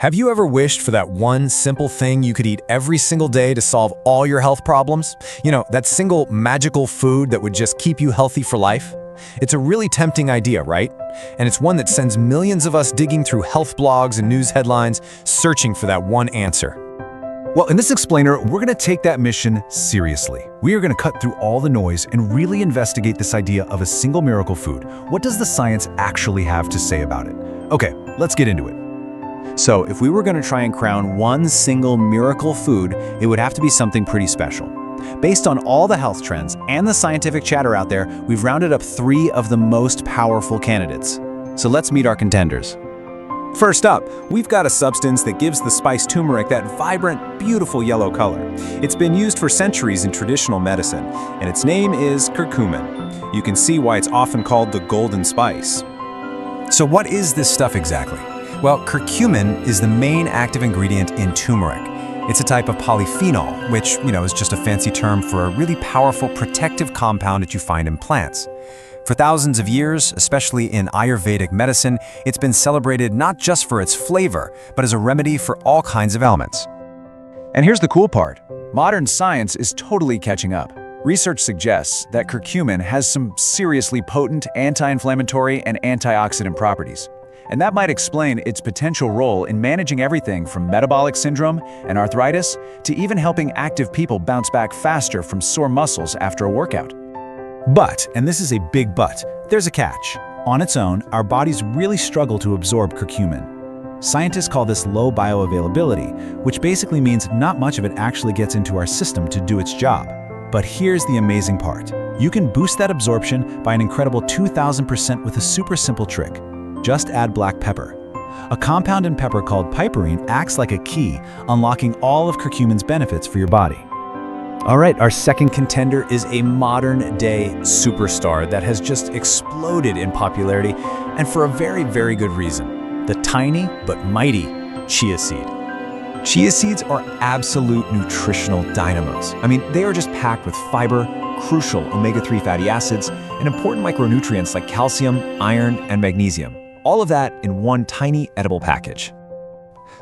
Have you ever wished for that one simple thing you could eat every single day to solve all your health problems? You know, that single magical food that would just keep you healthy for life? It's a really tempting idea, right? And it's one that sends millions of us digging through health blogs and news headlines, searching for that one answer. Well, in this explainer, we're going to take that mission seriously. We are going to cut through all the noise and really investigate this idea of a single miracle food. What does the science actually have to say about it? Okay, let's get into it. So, if we were going to try and crown one single miracle food, it would have to be something pretty special. Based on all the health trends and the scientific chatter out there, we've rounded up 3 of the most powerful candidates. So let's meet our contenders. First up, we've got a substance that gives the spice turmeric that vibrant, beautiful yellow color. It's been used for centuries in traditional medicine, and its name is curcumin. You can see why it's often called the golden spice. So what is this stuff exactly? Well, curcumin is the main active ingredient in turmeric. It's a type of polyphenol, which, is just a fancy term for a really powerful protective compound that you find in plants. For thousands of years, especially in Ayurvedic medicine, it's been celebrated not just for its flavor, but as a remedy for all kinds of ailments. And here's the cool part. Modern science is totally catching up. Research suggests that curcumin has some seriously potent anti-inflammatory and antioxidant properties. And that might explain its potential role in managing everything from metabolic syndrome and arthritis to even helping active people bounce back faster from sore muscles after a workout. But, and this is a big but, there's a catch. On its own, our bodies really struggle to absorb curcumin. Scientists call this low bioavailability, which basically means not much of it actually gets into our system to do its job. But here's the amazing part. You can boost that absorption by an incredible 2,000% with a super simple trick. Just add black pepper. A compound in pepper called piperine acts like a key, unlocking all of curcumin's benefits for your body. All right, our second contender is a modern-day superstar that has just exploded in popularity, and for a very, very good reason. The tiny but mighty chia seed. Chia seeds are absolute nutritional dynamos. I mean, they are just packed with fiber, crucial omega-3 fatty acids, and important micronutrients like calcium, iron, and magnesium. All of that in one tiny edible package.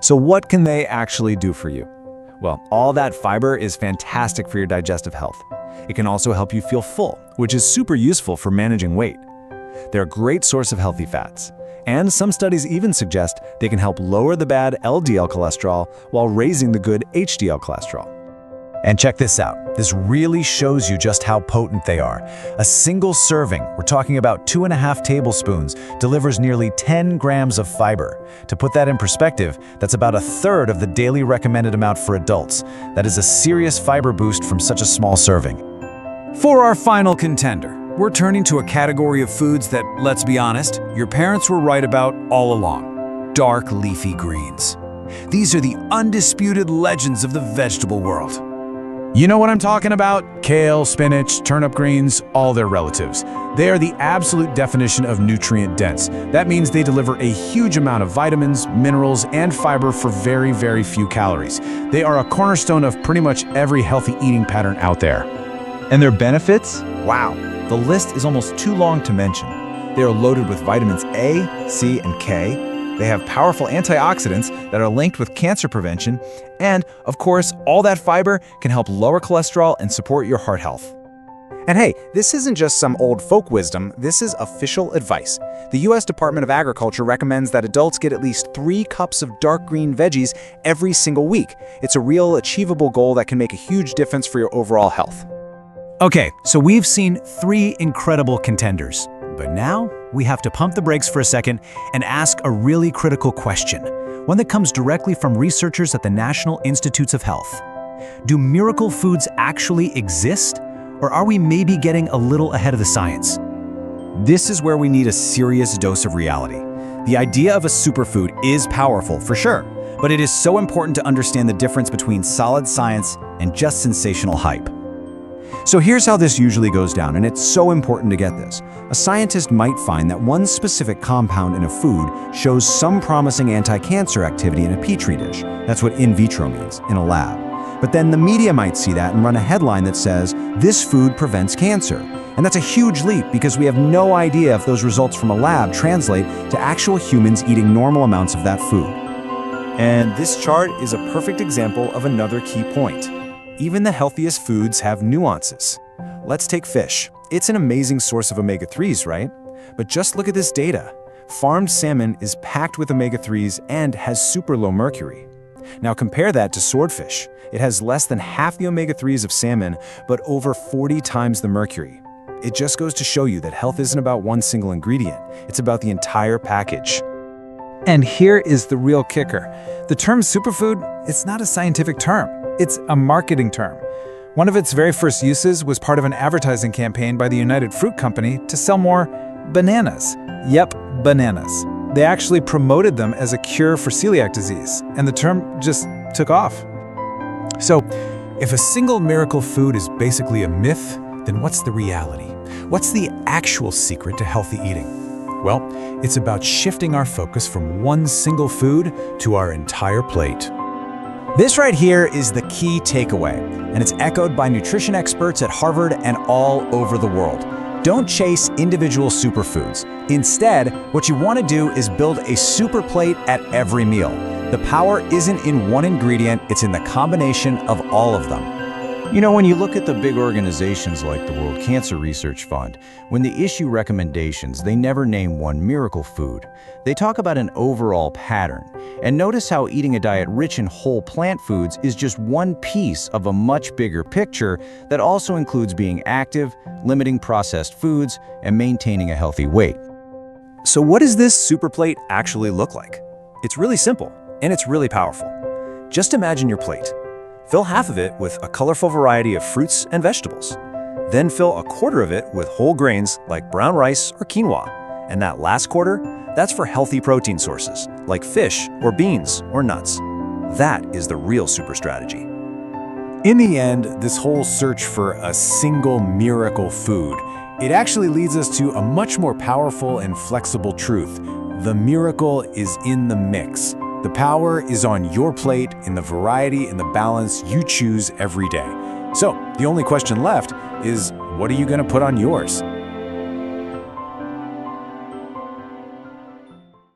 So what can they actually do for you? Well, all that fiber is fantastic for your digestive health. It can also help you feel full, which is super useful for managing weight. They're a great source of healthy fats. And some studies even suggest they can help lower the bad LDL cholesterol while raising the good HDL cholesterol. And check this out. This really shows you just how potent they are. A single serving, we're talking about 2.5 tablespoons, delivers nearly 10 grams of fiber. To put that in perspective, that's about 1/3 of the daily recommended amount for adults. That is a serious fiber boost from such a small serving. For our final contender, we're turning to a category of foods that, let's be honest, your parents were right about all along. Dark leafy greens. These are the undisputed legends of the vegetable world. You know what I'm talking about? Kale, spinach, turnip greens, all their relatives. They are the absolute definition of nutrient dense. That means they deliver a huge amount of vitamins, minerals, and fiber for very, very few calories. They are a cornerstone of pretty much every healthy eating pattern out there. And their benefits? Wow, the list is almost too long to mention. They are loaded with vitamins A, C, and K. They have powerful antioxidants that are linked with cancer prevention, and, of course, all that fiber can help lower cholesterol and support your heart health. And hey, this isn't just some old folk wisdom, this is official advice. The US Department of Agriculture recommends that adults get at least 3 cups of dark green veggies every single week. It's a real achievable goal that can make a huge difference for your overall health. Okay, so we've seen 3 incredible contenders. But now, we have to pump the brakes for a second and ask a really critical question, one that comes directly from researchers at the National Institutes of Health. Do miracle foods actually exist, or are we maybe getting a little ahead of the science? This is where we need a serious dose of reality. The idea of a superfood is powerful, for sure, but it is so important to understand the difference between solid science and just sensational hype. So here's how this usually goes down, and it's so important to get this. A scientist might find that one specific compound in a food shows some promising anti-cancer activity in a petri dish. That's what in vitro means, in a lab. But then the media might see that and run a headline that says, "This food prevents cancer." And that's a huge leap because we have no idea if those results from a lab translate to actual humans eating normal amounts of that food. And this chart is a perfect example of another key point. Even the healthiest foods have nuances. Let's take fish. It's an amazing source of omega-3s, right? But just look at this data. Farmed salmon is packed with omega-3s and has super low mercury. Now compare that to swordfish. It has less than half the omega-3s of salmon, but over 40 times the mercury. It just goes to show you that health isn't about one single ingredient. It's about the entire package. And here is the real kicker. The term superfood, it's not a scientific term. It's a marketing term. One of its very first uses was part of an advertising campaign by the United Fruit Company to sell more bananas. Yep, bananas. They actually promoted them as a cure for celiac disease, and the term just took off. So, if a single miracle food is basically a myth, then what's the reality? What's the actual secret to healthy eating? Well, it's about shifting our focus from one single food to our entire plate. This right here is the key takeaway, and it's echoed by nutrition experts at Harvard and all over the world. Don't chase individual superfoods. Instead, what you want to do is build a super plate at every meal. The power isn't in one ingredient, it's in the combination of all of them. You know, when you look at the big organizations like the World Cancer Research Fund, when they issue recommendations, they never name one miracle food. They talk about an overall pattern. And notice how eating a diet rich in whole plant foods is just one piece of a much bigger picture that also includes being active, limiting processed foods, and maintaining a healthy weight. So what does this super plate actually look like? It's really simple, and it's really powerful. Just imagine your plate. Fill half of it with a colorful variety of fruits and vegetables. Then fill a quarter of it with whole grains like brown rice or quinoa. And that last quarter, that's for healthy protein sources like fish or beans or nuts. That is the real super strategy. In the end, this whole search for a single miracle food, it actually leads us to a much more powerful and flexible truth. The miracle is in the mix. The power is on your plate in the variety and the balance you choose every day. So, the only question left is, what are you going to put on yours?